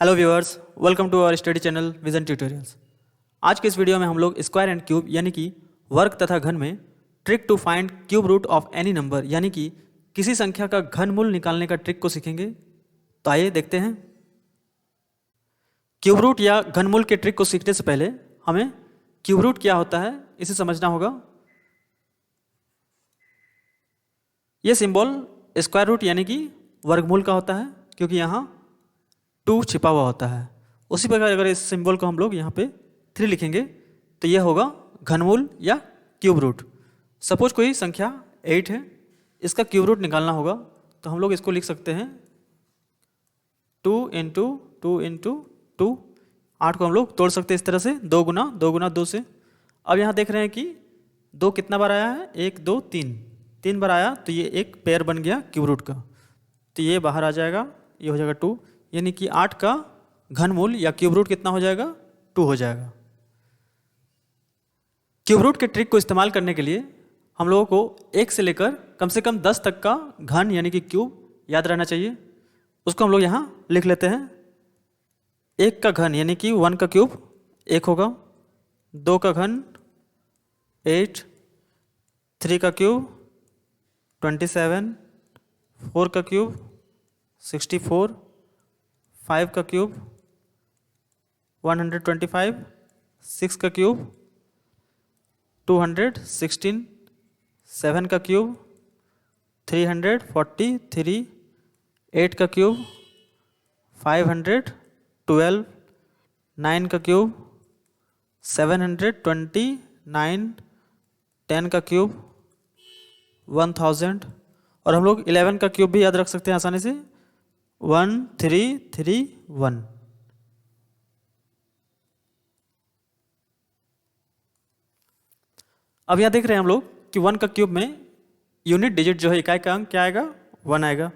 Hello viewers, welcome to our study channel vision tutorials. आज के इस वीडियो में हम लोग स्क्वायर एंड क्यूब यानी कि वर्ग तथा घन में trick to find cube root of any number यानी कि किसी संख्या का घनमूल निकालने का ट्रिक को सीखेंगे। तो आइए देखते हैं। क्यूब रूट या घनमूल के ट्रिक को सीखने से पहले हमें क्यूब रूट क्या होता है इसे समझना होगा। यह सिंबल स्क्वायर रूट यानी कि वर्गमूल का होता है क्योंकि यहाँ 2 छिपा हुआ होता है। उसी प्रकार अगर इस सिंबल को हम लोग यहाँ पे 3 लिखेंगे तो यह होगा घनमूल या क्यूब रूट। सपोज कोई संख्या 8 है, इसका क्यूब रूट निकालना होगा तो हम लोग इसको लिख सकते हैं 2 इंटू 2 इंटू 2। 8 को हम लोग तोड़ सकते हैं इस तरह से 2 गुना 2 से। अब यहाँ देख रहे हैं कि 2 कितना बार आया है, 1 2 3 बार आया तो ये एक पेयर बन गया क्यूब रूट का। तो ये बाहर आ जाएगा, ये हो जाएगा 2, यानी कि 8 का घनमूल या क्यूब रूट कितना हो जाएगा, 2 हो जाएगा। क्यूब रूट के ट्रिक को इस्तेमाल करने के लिए हम लोगों को 1 से लेकर कम से कम 10 तक का घन यानी कि क्यूब याद रहना चाहिए। उसको हम लोग यहाँ लिख लेते हैं। 1 का घन यानी कि 1 का क्यूब 1 होगा, 2 का घन 8, 3 का क्यूब 27, 4 का क्यूब 64, 5 का क्यूब 125, 6 का क्यूब 216, 7 का क्यूब 343, 8 का क्यूब 512, 9 का क्यूब 729, 10 का क्यूब 1000 और हम लोग 11 का क्यूब भी याद रख सकते हैं आसानी से 1331। अब यहाँ देख रहे हैं हम लोग कि 1 का क्यूब में यूनिट डिजिट जो है इकाई का अंक क्या आएगा, 1 आएगा।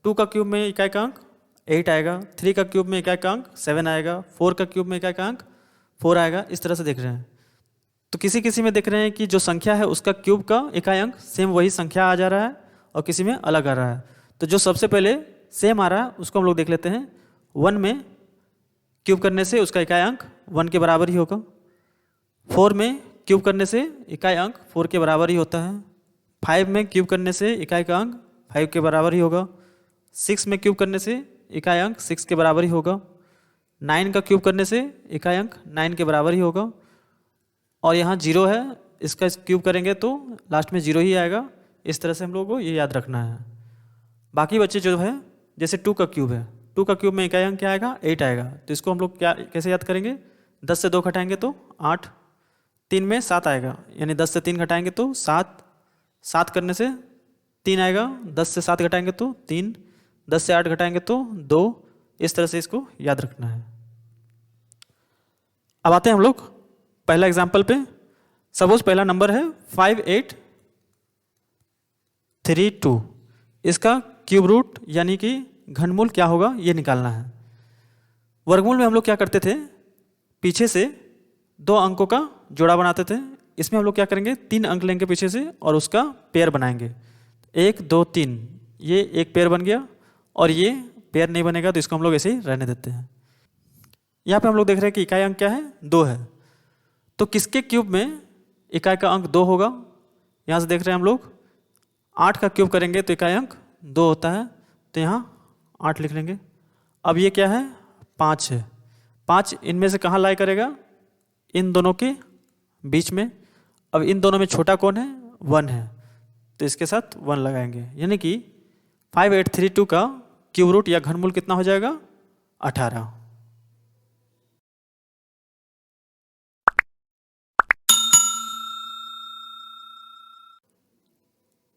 2 का क्यूब में इकाई का अंक 8 आएगा। 3 का क्यूब में इकाई का अंक 7 आएगा। 4 का क्यूब में इकाई का अंक 4 आएगा। इस तरह से देख रहे हैं। तो किसी में देख रहे हैं कि जो संख्या है उसका क्यूब का इकाई अंक सेम वही संख्या आ जा रहा है और किसी में अलग आ रहा है। तो जो सबसे पहले सेम आ रहा है उसको हम लोग देख लेते हैं। 1 में क्यूब करने से उसका इकाई अंक 1 के बराबर ही होगा। 4 में क्यूब करने से इकाई अंक 4 के बराबर ही होता है। 5 में क्यूब करने से इकाई का अंक 5 के बराबर ही होगा। 6 में क्यूब करने से इकाई अंक 6 के बराबर ही होगा। 9 का क्यूब करने से इकाई अंक 9 के बराबर ही होगा। और यहाँ 0 है, इसका क्यूब करेंगे तो लास्ट में 0 ही आएगा। इस तरह से हम लोगों को ये याद रखना है। बाकी बच्चे जो है जैसे 2 का क्यूब है, 2 का क्यूब में इकाई अंक क्या आएगा, 8 आएगा। तो इसको हम लोग कैसे याद करेंगे, 10 से 2 घटाएंगे तो 8। 3 में 7 आएगा, यानी 10 से 3 घटाएंगे तो 7। 7 करने से 3 आएगा। 10 से 7 घटाएंगे तो 3। 10 से 8 घटाएंगे तो 2। इस तरह से इसको याद रखना है। अब आते हैं हम लोग पहला एग्जाम्पल पे। सपोज पहला नंबर है 5832। इसका क्यूब रूट यानी कि घनमूल क्या होगा ये निकालना है। वर्गमूल में हम लोग क्या करते थे, पीछे से 2 अंकों का जोड़ा बनाते थे। इसमें हम लोग क्या करेंगे, 3 अंक लेंगे पीछे से और उसका पेयर बनाएंगे। 1 2 3, ये एक पेयर बन गया और ये पेयर नहीं बनेगा तो इसको हम लोग ऐसे ही रहने देते हैं। यहाँ पे हम लोग देख रहे हैं कि इकाई अंक क्या है, 2 है। तो किसके क्यूब में इकाई का अंक 2 होगा, यहाँ से देख रहे हैं हम लोग 8 का क्यूब करेंगे तो इकाई अंक 2 होता है, तो यहाँ 8 लिख लेंगे। अब ये क्या है, 5 है। 5 इनमें से कहाँ लाई करेगा, इन दोनों के बीच में। अब इन दोनों में छोटा कौन है, 1 है, तो इसके साथ 1 लगाएंगे। यानी कि 5832 का क्यूब रूट या घनमूल कितना हो जाएगा, 18।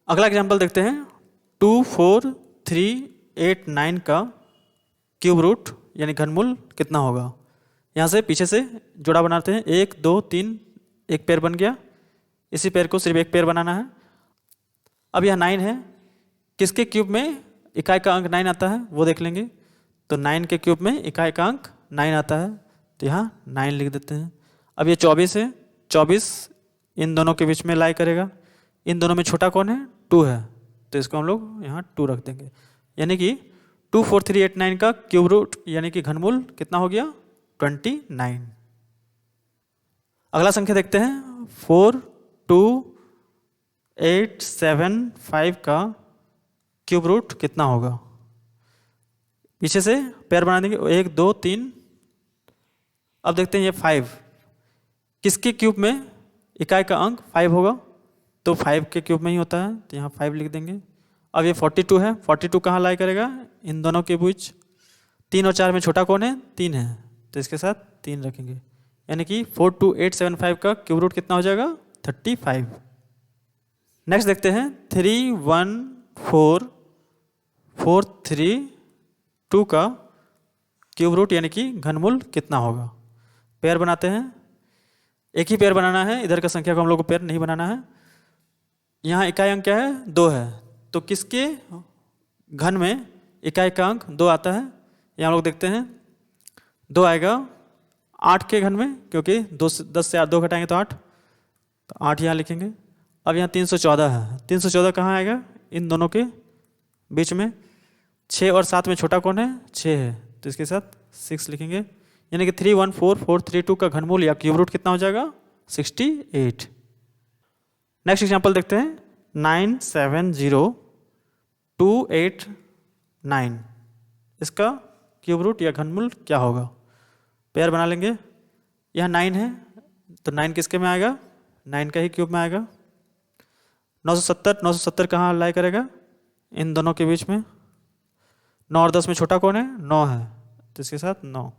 अगला एग्जाम्पल देखते हैं। 24389 का क्यूब रूट यानी घनमूल कितना होगा। यहाँ से पीछे से जोड़ा बनाते हैं। 1 2 3, एक पेयर बन गया। इसी पेयर को सिर्फ एक पेयर बनाना है। अब यह 9 है, किसके क्यूब में इकाई का अंक 9 आता है वो देख लेंगे। तो 9 के क्यूब में इकाई का अंक 9 आता है, तो यहाँ 9 लिख देते हैं। अब ये 24 है, 24 इन दोनों के बीच में लाई करेगा। इन दोनों में छोटा कौन है, 2 है, तो इसको हम लोग यहाँ 2 रख देंगे। यानी कि 24389 का क्यूब रूट यानी कि घनमूल कितना हो गया 29। अगला संख्या देखते हैं 42875 का क्यूब रूट कितना होगा। पीछे से पेयर बना देंगे 1 2 3। अब देखते हैं ये 5 किसके क्यूब में इकाई का अंक 5 होगा, तो 5 के क्यूब में ही होता है, तो यहाँ 5 लिख देंगे। अब ये 42 है, 42 कहाँ लाई करेगा इन दोनों के बीच, 3 और 4 में छोटा कौन है 3 है, तो इसके साथ 3 रखेंगे, यानी कि 42875 का क्यूब रूट कितना हो जाएगा 35। नेक्स्ट देखते हैं 31442 का क्यूब रूट यानी कि घनमूल कितना होगा। पेयर बनाते हैं, एक ही पेयर बनाना है, इधर का संख्या को हम लोग को पेयर नहीं बनाना है। यहाँ इकाई अंक क्या है 2 है, तो किसके घन में इकाई का अंक 2 आता है, यहाँ लोग देखते हैं 2 आएगा 8 के घन में, क्योंकि 10 से 2 घटाएंगे तो 8, तो 8 यहाँ लिखेंगे। अब यहाँ 314 है, 314 कहाँ आएगा इन दोनों के बीच में, 6 और 7 में छोटा कौन है 6 है, तो इसके साथ 6 लिखेंगे, यानी कि 314432 का घनमूल या क्यूब रूट कितना हो जाएगा 68। नेक्स्ट एग्जांपल देखते हैं 970289, इसका क्यूब रूट या घनमूल क्या होगा। पेयर बना लेंगे, यहाँ 9 है तो 9 किसके में आएगा 9 का ही क्यूब में आएगा। 970 कहाँ लाई करेगा इन दोनों के बीच में, 9 और 10 में छोटा कौन है 9 है, तो इसके साथ 9,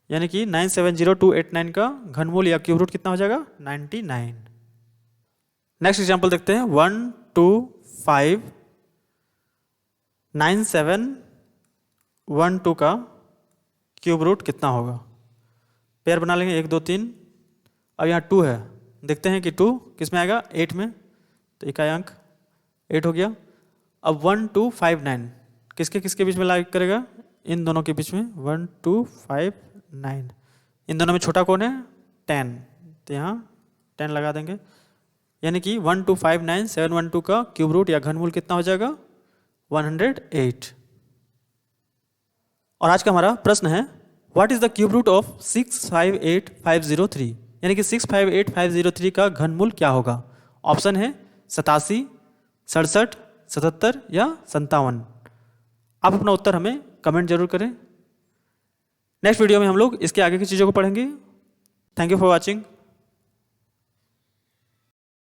यानी कि 970289 का घनमूल या क्यूब रूट कितना हो जाएगा 99। नेक्स्ट एग्जांपल देखते हैं 1259712 का क्यूब रूट कितना होगा। पेयर बना लेंगे 1 2 3। अब यहाँ 2 है, देखते हैं कि 2 किस में आएगा 8 में, तो इकाई अंक 8 हो गया। अब 1259 किसके किसके बीच में ला करेगा इन दोनों के बीच में, 1259 इन दोनों में छोटा कौन है 10, तो यहाँ 10 लगा देंगे, यानी कि 1259712 का क्यूब रूट या घनमूल कितना हो जाएगा 108। और आज का हमारा प्रश्न है what is the cube root of 658503, यानी कि 658503 का घनमूल क्या होगा। ऑप्शन है 87, 67, 77 या 57। आप अपना उत्तर हमें कमेंट जरूर करें। नेक्स्ट वीडियो में हम लोग इसके आगे की चीज़ों को पढ़ेंगे। Thank you for watching.